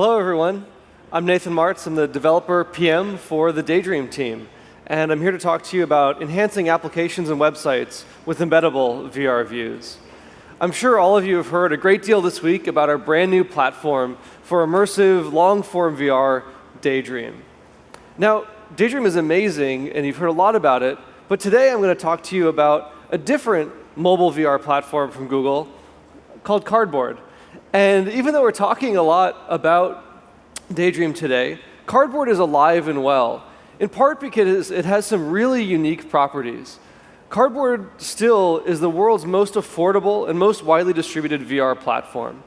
Hello, everyone. I'm Nathan Martz. I'm the developer PM for the Daydream team. And I'm here to talk to you about enhancing applications and websites with embeddable VR views. I'm sure all of you have heard a great deal this week about our brand new platform for immersive, long-form VR, Daydream. Now, Daydream is amazing, and you've heard a lot about it. But today, I'm going to talk to you about a different mobile VR platform from Google called Cardboard. And even though we're talking a lot about Daydream today, Cardboard is alive and well, in part because it has some really unique properties. Cardboard still is the world's most affordable and most widely distributed VR platform.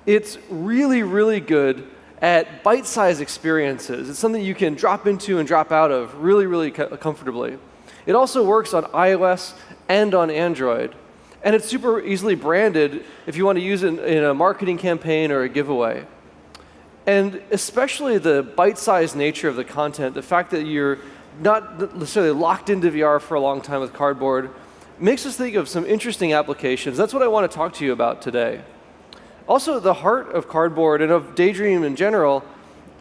It's really, really good at bite-sized experiences. It's something you can drop into and drop out of really, really comfortably. It also works on iOS and on Android. And it's super easily branded if you want to use it in a marketing campaign or a giveaway. And especially the bite-sized nature of the content, the fact that you're not necessarily locked into VR for a long time with Cardboard, makes us think of some interesting applications. That's what I want to talk to you about today. Also, the heart of Cardboard and of Daydream in general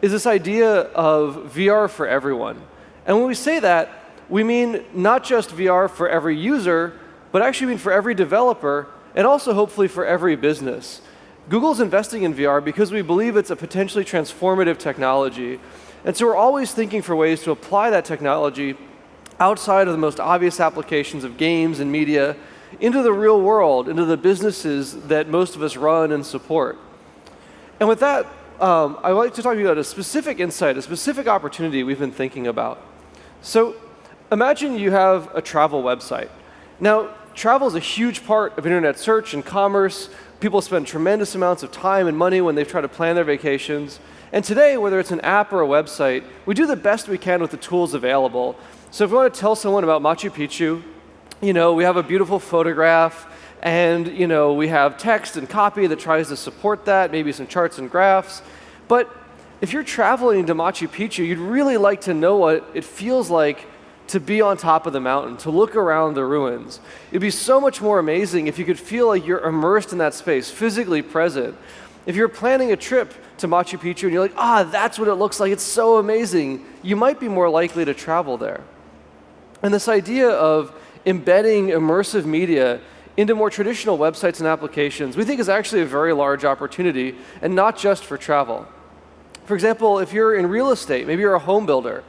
is this idea of VR for everyone. And when we say that, we mean not just VR for every user, but actually mean for every developer, and also hopefully for every business. Google's investing in VR because we believe it's a potentially transformative technology. And so we're always thinking for ways to apply that technology outside of the most obvious applications of games and media into the real world, into the businesses that most of us run and support. And with that, I'd like to talk to you about a specific insight, a specific opportunity we've been thinking about. So imagine you have a travel website. Now, travel is a huge part of internet search and commerce. People spend tremendous amounts of time and money when they try to plan their vacations. And today, whether it's an app or a website, we do the best we can with the tools available. So if we want to tell someone about Machu Picchu, we have a beautiful photograph, and we have text and copy that tries to support that, maybe some charts and graphs. But if you're traveling to Machu Picchu, you'd really like to know what it feels like to be on top of the mountain, to look around the ruins. It'd be so much more amazing if you could feel like you're immersed in that space, physically present. If you're planning a trip to Machu Picchu and you're like, that's what it looks like, it's so amazing, you might be more likely to travel there. And this idea of embedding immersive media into more traditional websites and applications, we think is actually a very large opportunity, and not just for travel. For example, if you're in real estate, maybe you're a home builder,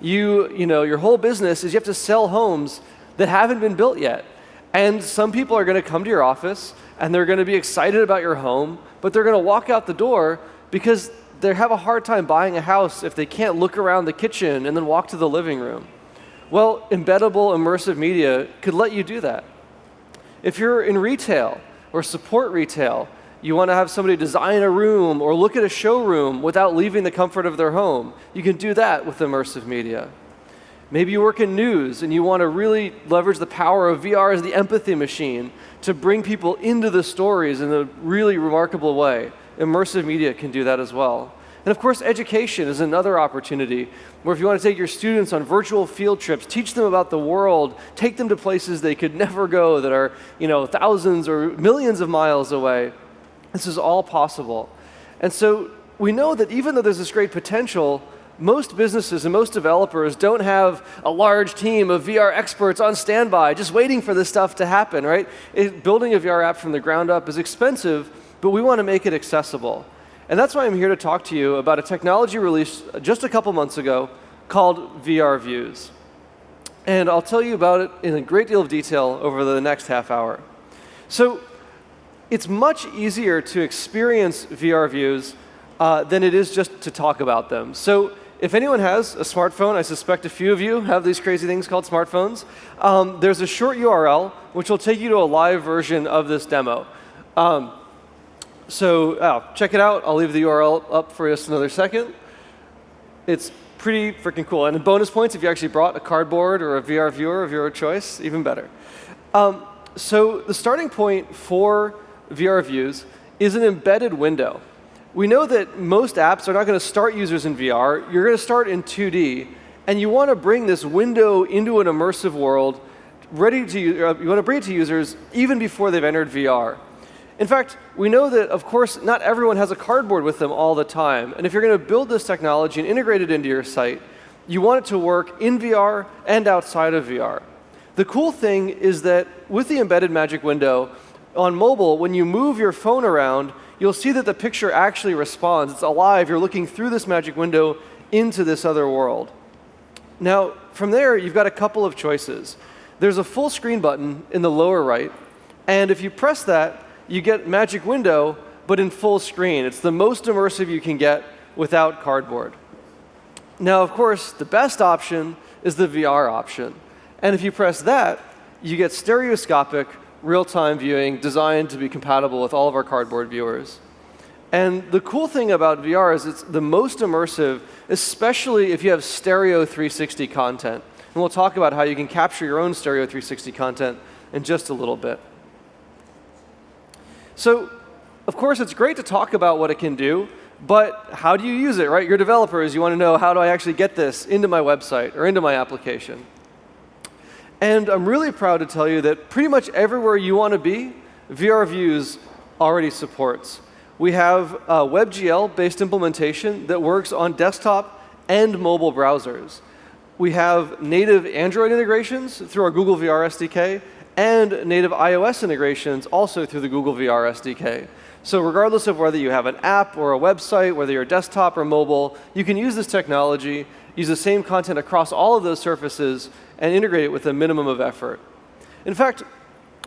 your whole business is you have to sell homes that haven't been built yet. And some people are going to come to your office, and they're going to be excited about your home, but they're going to walk out the door because they have a hard time buying a house if they can't look around the kitchen and then walk to the living room. Well, embeddable immersive media could let you do that. If you're in retail or support retail, you want to have somebody design a room or look at a showroom without leaving the comfort of their home, you can do that with immersive media. Maybe you work in news and you want to really leverage the power of VR as the empathy machine to bring people into the stories in a really remarkable way. Immersive media can do that as well. And of course, education is another opportunity where if you want to take your students on virtual field trips, teach them about the world, take them to places they could never go that are thousands or millions of miles away. This is all possible. And so we know that even though there's this great potential, most businesses and most developers don't have a large team of VR experts on standby just waiting for this stuff to happen, right? Building a VR app from the ground up is expensive, but we want to make it accessible. And that's why I'm here to talk to you about a technology released just a couple months ago called VR Views. And I'll tell you about it in a great deal of detail over the next half hour. So it's much easier to experience VR views than it is just to talk about them. So if anyone has a smartphone, I suspect a few of you have these crazy things called smartphones, there's a short URL which will take you to a live version of this demo. So check it out. I'll leave the URL up for just another second. It's pretty freaking cool. And bonus points if you actually brought a Cardboard or a VR viewer of your choice, even better. So the starting point for VR views is an embedded window. We know that most apps are not going to start users in VR. You're going to start in 2D, and you want to bring this window into an immersive world you want to bring it to users even before they've entered VR. In fact, we know that, of course, not everyone has a cardboard with them all the time. And if you're going to build this technology and integrate it into your site, you want it to work in VR and outside of VR. The cool thing is that with the embedded magic window, on mobile, when you move your phone around, you'll see that the picture actually responds. It's alive. You're looking through this magic window into this other world. Now, from there, you've got a couple of choices. There's a full screen button in the lower right, and if you press that, you get magic window, but in full screen. It's the most immersive you can get without cardboard. Now, of course, the best option is the VR option. And if you press that, you get stereoscopic, real-time viewing designed to be compatible with all of our cardboard viewers. And the cool thing about VR is it's the most immersive, especially if you have stereo 360 content. And we'll talk about how you can capture your own stereo 360 content in just a little bit. So, of course, it's great to talk about what it can do, but how do you use it, right? You're developers, you want to know, how do I actually get this into my website or into my application? And I'm really proud to tell you that pretty much everywhere you want to be, VR Views already supports. We have a WebGL-based implementation that works on desktop and mobile browsers. We have native Android integrations through our Google VR SDK and native iOS integrations also through the Google VR SDK. So regardless of whether you have an app or a website, whether you're desktop or mobile, you can use this technology, use the same content across all of those surfaces, and integrate it with a minimum of effort. In fact,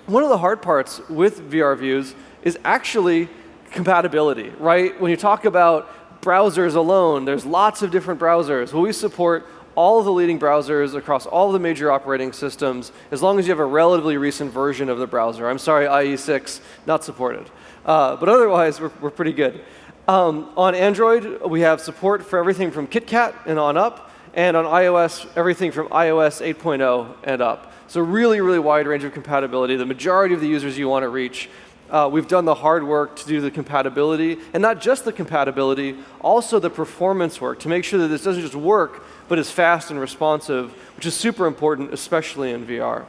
one of the hard parts with VR Views is actually compatibility, right? When you talk about browsers alone, there's lots of different browsers. Well, we support all of the leading browsers across all of the major operating systems, as long as you have a relatively recent version of the browser. I'm sorry, IE6, not supported. But otherwise, we're pretty good. On Android, we have support for everything from KitKat and on up, and on iOS, everything from iOS 8.0 and up. So really, really wide range of compatibility. The majority of the users you want to reach. We've done the hard work to do the compatibility, and not just the compatibility, also the performance work, to make sure that this doesn't just work, but is fast and responsive, which is super important, especially in VR.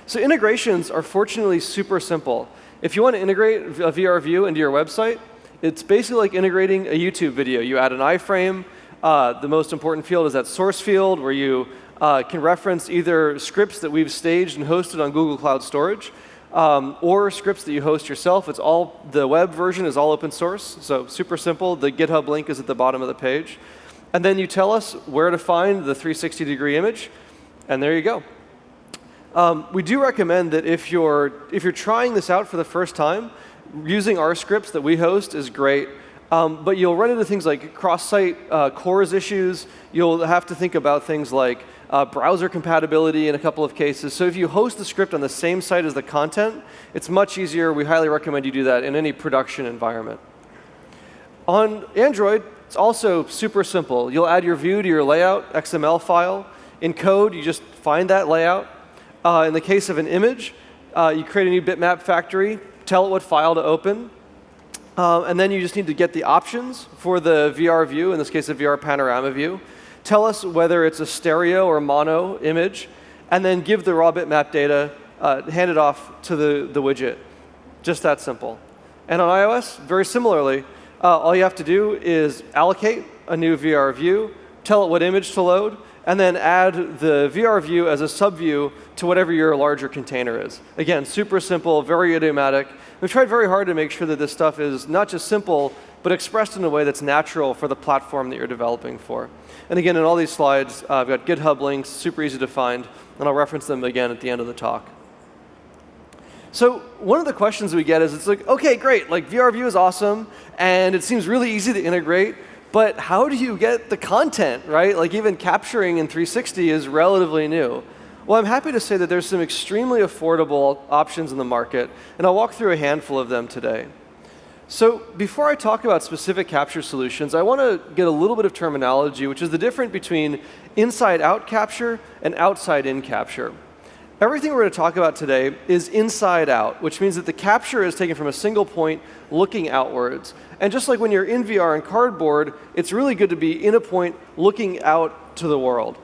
So integrations are fortunately super simple. If you want to integrate a VR view into your website, it's basically like integrating a YouTube video. You add an iframe. The most important field is that source field, where you can reference either scripts that we've staged and hosted on Google Cloud Storage, or scripts that you host yourself. The web version is all open source, so super simple. The GitHub link is at the bottom of the page. And then you tell us where to find the 360-degree image, and there you go. We do recommend that if you're trying this out for the first time, using our scripts that we host is great. But you'll run into things like cross-site CORS issues. You'll have to think about things like browser compatibility in a couple of cases. So if you host the script on the same site as the content, it's much easier. We highly recommend you do that in any production environment. On Android, it's also super simple. You'll add your view to your layout XML file. In code, you just find that layout. In the case of an image, you create a new bitmap factory, tell it what file to open, and then you just need to get the options for the VR view, in this case a VR panorama view. Tell us whether it's a stereo or mono image, and then give the raw bitmap data, hand it off to the widget. Just that simple. And on iOS, very similarly, all you have to do is allocate a new VR view, tell it what image to load, and then add the VR view as a subview to whatever your larger container is. Again, super simple, very idiomatic. We've tried very hard to make sure that this stuff is not just simple, but expressed in a way that's natural for the platform that you're developing for. And again, in all these slides, I've got GitHub links, super easy to find, and I'll reference them again at the end of the talk. So one of the questions we get is, it's like, okay, great, like VR view is awesome, and it seems really easy to integrate, but how do you get the content, right? Like even capturing in 360 is relatively new. Well, I'm happy to say that there's some extremely affordable options in the market, and I'll walk through a handful of them today. So before I talk about specific capture solutions, I want to get a little bit of terminology, which is the difference between inside-out capture and outside-in capture. Everything we're going to talk about today is inside out, which means that the capture is taken from a single point looking outwards. And just like when you're in VR and cardboard, it's really good to be in a point looking out to the world.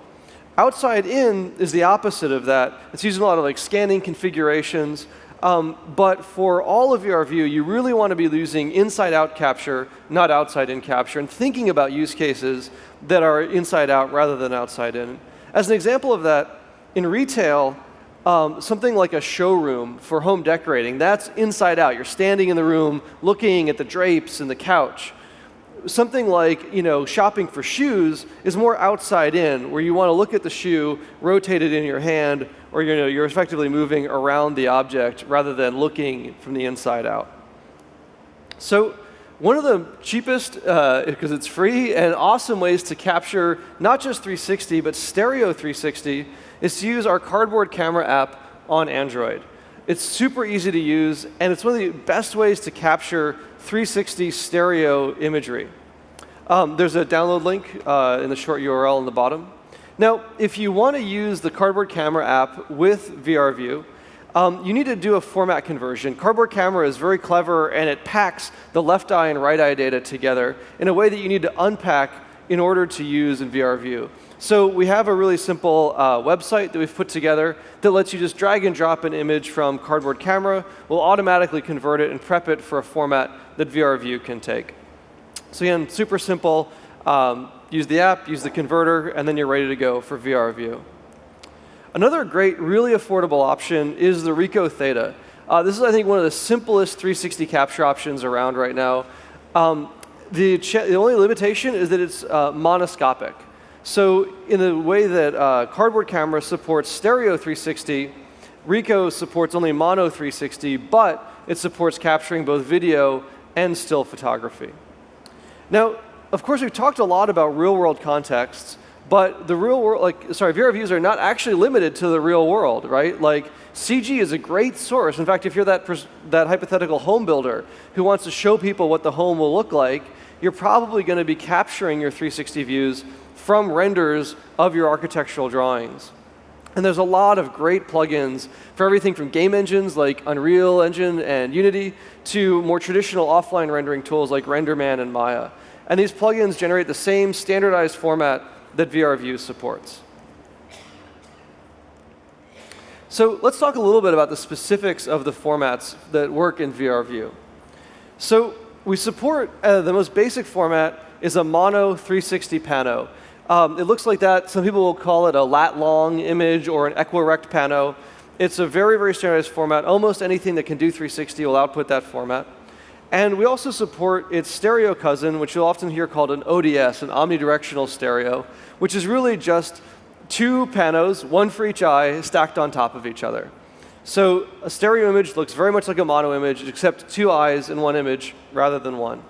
Outside in is the opposite of that. It's using a lot of like scanning configurations. But for all of VR view, you really want to be using inside-out capture, not outside-in capture, and thinking about use cases that are inside-out rather than outside-in. As an example of that, in retail, something like a showroom for home decorating, that's inside-out. You're standing in the room looking at the drapes and the couch. Something like shopping for shoes is more outside in, where you want to look at the shoe, rotate it in your hand, or you're effectively moving around the object rather than looking from the inside out. So one of the cheapest, because it's free, and awesome ways to capture not just 360, but stereo 360 is to use our Cardboard Camera app on Android. It's super easy to use, and it's one of the best ways to capture 360 stereo imagery. There's a download link in the short URL on the bottom. Now, if you want to use the Cardboard Camera app with VR View, you need to do a format conversion. Cardboard Camera is very clever, and it packs the left eye and right eye data together in a way that you need to unpack in order to use in VR View. So we have a really simple website that we've put together that lets you just drag and drop an image from Cardboard Camera. We'll automatically convert it and prep it for a format that VR View can take. So again, super simple. Use the app, use the converter, and then you're ready to go for VR View. Another great, really affordable option is the Ricoh Theta. This is, I think, one of the simplest 360 capture options around right now. The only limitation is that it's monoscopic. So in the way that Cardboard Camera supports stereo 360, Ricoh supports only mono 360, but it supports capturing both video and still photography. Now, of course, we've talked a lot about real-world contexts, but the real world, VR views are not actually limited to the real world, right? Like, CG is a great source. In fact, if you're that hypothetical home builder who wants to show people what the home will look like, you're probably going to be capturing your 360 views from renders of your architectural drawings. And there's a lot of great plugins for everything from game engines like Unreal Engine and Unity to more traditional offline rendering tools like RenderMan and Maya. And these plugins generate the same standardized format that VR View supports. So let's talk a little bit about the specifics of the formats that work in VR View. So we support the most basic format is a mono 360 pano. It looks like that. Some people will call it a lat-long image or an equirect pano. It's a very, very standardized format. Almost anything that can do 360 will output that format. And we also support its stereo cousin, which you'll often hear called an ODS, an omnidirectional stereo, which is really just two panos, one for each eye, stacked on top of each other. So a stereo image looks very much like a mono image, except two eyes in one image rather than one.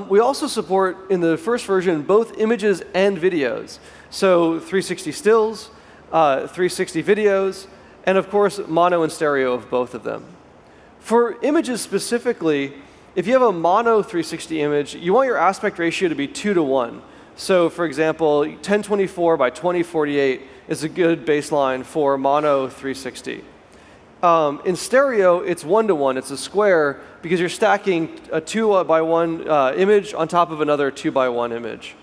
We also support, in the first version, both images and videos. So 360 stills, 360 videos, and of course, mono and stereo of both of them. For images specifically, if you have a mono 360 image, you want your aspect ratio to be 2:1. So for example, 1024 by 2048 is a good baseline for mono 360. In stereo, it's 1:1. It's a square because you're stacking a 2:1 image on top of another 2:1 image.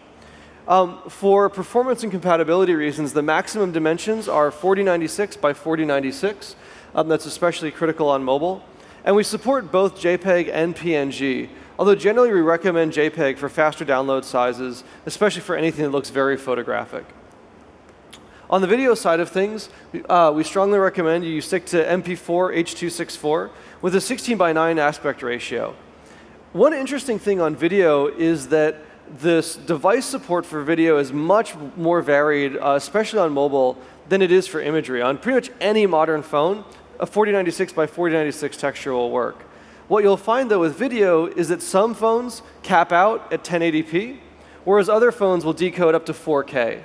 For performance and compatibility reasons, the maximum dimensions are 4096 by 4096. That's especially critical on mobile. And we support both JPEG and PNG, although generally we recommend JPEG for faster download sizes, especially for anything that looks very photographic. On the video side of things, we strongly recommend you stick to MP4 H.264 with a 16:9 aspect ratio. One interesting thing on video is that this device support for video is much more varied, especially on mobile, than it is for imagery. On pretty much any modern phone, a 4096 by 4096 texture will work. What you'll find, though, with video is that some phones cap out at 1080p, whereas other phones will decode up to 4K.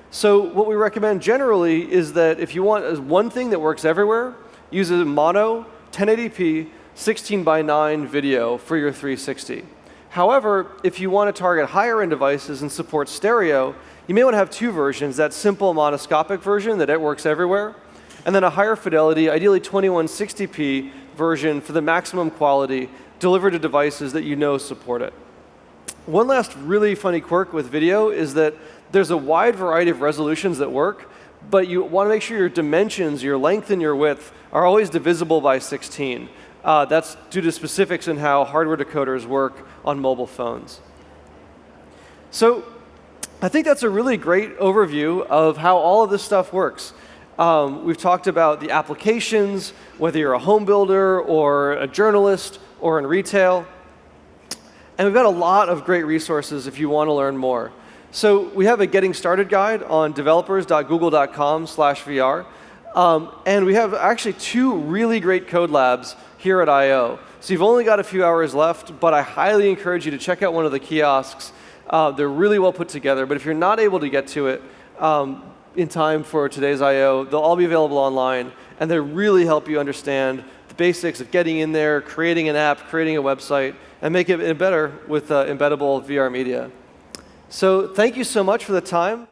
So what we recommend generally is that if you want one thing that works everywhere, use a mono 1080p 16:9 video for your 360. However, if you want to target higher-end devices and support stereo, you may want to have two versions, that simple monoscopic version that it works everywhere, and then a higher fidelity, ideally 2160p version for the maximum quality delivered to devices that you know support it. One last really funny quirk with video is that there's a wide variety of resolutions that work, but you want to make sure your dimensions, your length and your width, are always divisible by 16. That's due to specifics in how hardware decoders work on mobile phones. So I think that's a really great overview of how all of this stuff works. We've talked about the applications, whether you're a home builder or a journalist or in retail. And we've got a lot of great resources if you want to learn more. So we have a getting started guide on developers.google.com/VR. And we have actually 2 really great code labs here at I/O. So you've only got a few hours left, but I highly encourage you to check out one of the kiosks. They're really well put together, but if you're not able to get to it in time for today's I/O, they'll all be available online, and they really help you understand the basics of getting in there, creating an app, creating a website, and make it better with embeddable VR media. So thank you so much for the time.